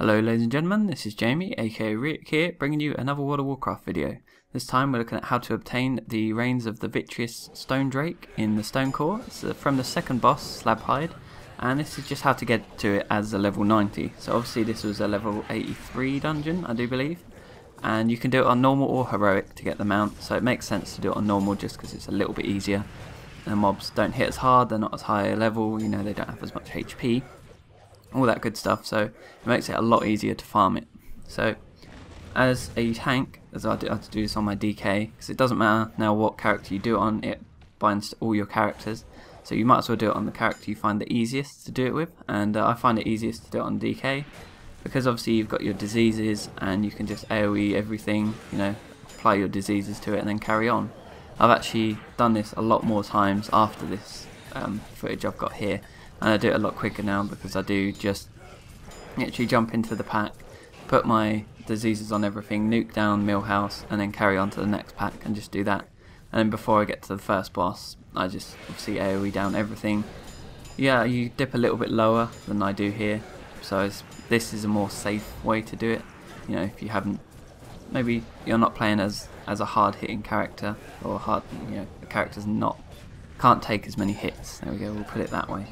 Hello ladies and gentlemen, this is Jamie aka Rick here, bringing you another World of Warcraft video. This time we're looking at how to obtain the reins of the Vitreous Stone Drake in the Stone Core. It's from the second boss, Slabhide, and this is just how to get to it as a level 90. So obviously this was a level 83 dungeon, I do believe, and you can do it on normal or heroic to get the mount, so it makes sense to do it on normal just because it's a little bit easier. The mobs don't hit as hard, they're not as high a level, you know, they don't have as much HP. All that good stuff, so it makes it a lot easier to farm it. So as a tank, as I have to do this on my DK, because it doesn't matter now what character you do it on, it binds to all your characters, so you might as well do it on the character you find the easiest to do it with, and I find it easiest to do it on DK because obviously you've got your diseases and you can just AoE everything, you know, apply your diseases to it and then carry on. I've actually done this a lot more times after this footage I've got here, and I do it a lot quicker now because I do just actually jump into the pack, put my diseases on everything, nuke down Millhouse, and then carry on to the next pack and just do that. And then before I get to the first boss, I just obviously AoE down everything. Yeah, you dip a little bit lower than I do here, so this is a more safe way to do it. You know, if you haven't, maybe you're not playing as a hard hitting character, or the character's can't take as many hits. There we go, we'll put it that way.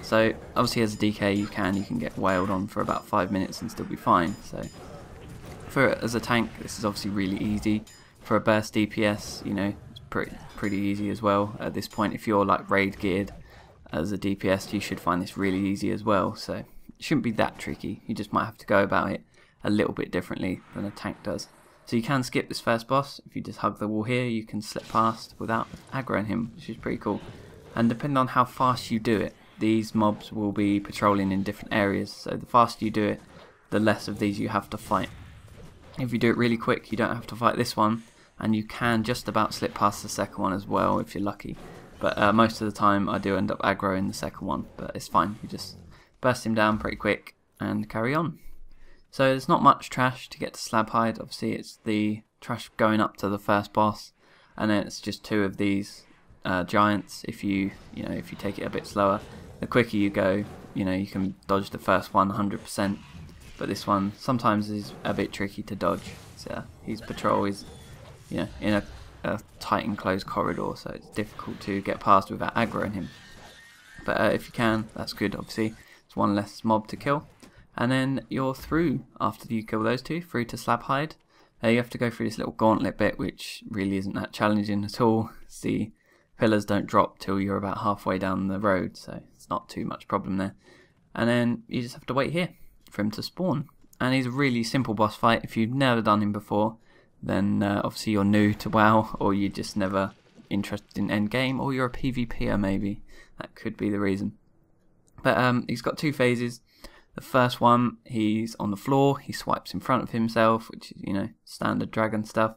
So obviously as a DK you can get wailed on for about 5 minutes and still be fine. So as a tank, this is obviously really easy. For a burst DPS, you know, it's pretty easy as well. At this point, if you're like raid geared as a DPS, you should find this really easy as well. So it shouldn't be that tricky. You just might have to go about it a little bit differently than a tank does. So you can skip this first boss. If you just hug the wall here, you can slip past without aggroing him, which is pretty cool. And depending on how fast you do it, these mobs will be patrolling in different areas, so the faster you do it, the less of these you have to fight. If you do it really quick, you don't have to fight this one, and you can just about slip past the second one as well if you're lucky. But most of the time I do end up aggroing the second one, but it's fine, you just burst him down pretty quick and carry on. So there's not much trash to get to Slabhide. Obviously it's the trash going up to the first boss, and then it's just 2 of these giants. If you take it a bit slower, the quicker you go, you know, you can dodge the first one 100%, but this one sometimes is a bit tricky to dodge. So his patrol is, you know, in a tight enclosed corridor, so it's difficult to get past without aggroing him. But if you can, that's good. Obviously it's one less mob to kill, and then you're through after you kill those 2, through to Slabhide. You have to go through this little gauntlet bit, which really isn't that challenging at all. The pillars don't drop till you're about halfway down the road, so it's not too much problem there. And then you just have to wait here for him to spawn. And he's a really simple boss fight. If you've never done him before, then obviously you're new to WoW, or you're just never interested in endgame, or you're a PvPer maybe. That could be the reason. But he's got 2 phases. The first one, he's on the floor, he swipes in front of himself, which is, you know, standard dragon stuff.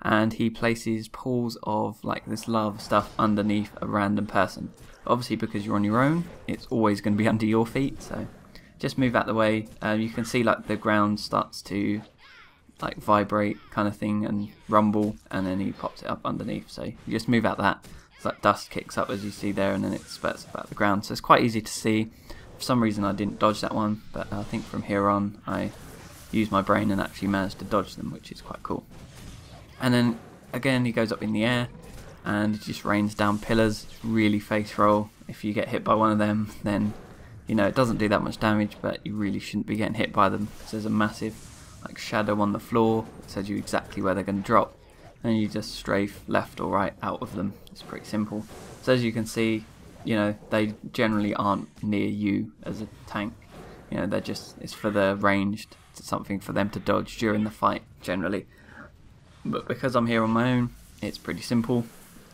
And he places pools of like this lava stuff underneath a random person. Obviously because you're on your own, it's always going to be under your feet, so just move out the way. You can see like the ground starts to like vibrate kind of thing and rumble, and then he pops it up underneath, so you just move out that. It's like dust kicks up as you see there, and then it spurts about the ground, so it's quite easy to see. For some reason I didn't dodge that one, but I think from here on I used my brain and actually managed to dodge them, which is quite cool. And then again he goes up in the air and it just rains down pillars. It's really face roll. If you get hit by one of them, then you know it doesn't do that much damage, but you really shouldn't be getting hit by them. So there's a massive like shadow on the floor that tells you exactly where they're going to drop, and you just strafe left or right out of them. It's pretty simple. So as you can see, you know, they generally aren't near you as a tank. You know, it's for the ranged, it's something for them to dodge during the fight generally. But because I'm here on my own, it's pretty simple.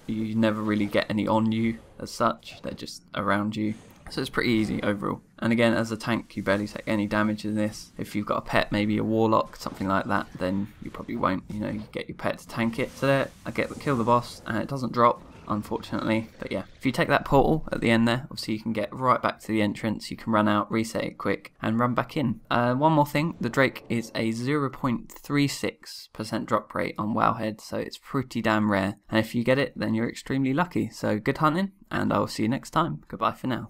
You never really get any on you as such, they're just around you. So it's pretty easy overall. And again, as a tank, you barely take any damage in this. If you've got a pet, maybe a warlock, something like that, then you probably won't, you know, you get your pet to tank it. So there, I kill the boss, and it doesn't drop, unfortunately. But yeah, if you take that portal at the end there, obviously you can get right back to the entrance, you can run out, reset it quick, and run back in. One more thing, the Drake is a 0.36% drop rate on Wowhead, so it's pretty damn rare. And if you get it, then you're extremely lucky. So good hunting, and I will see you next time. Goodbye for now.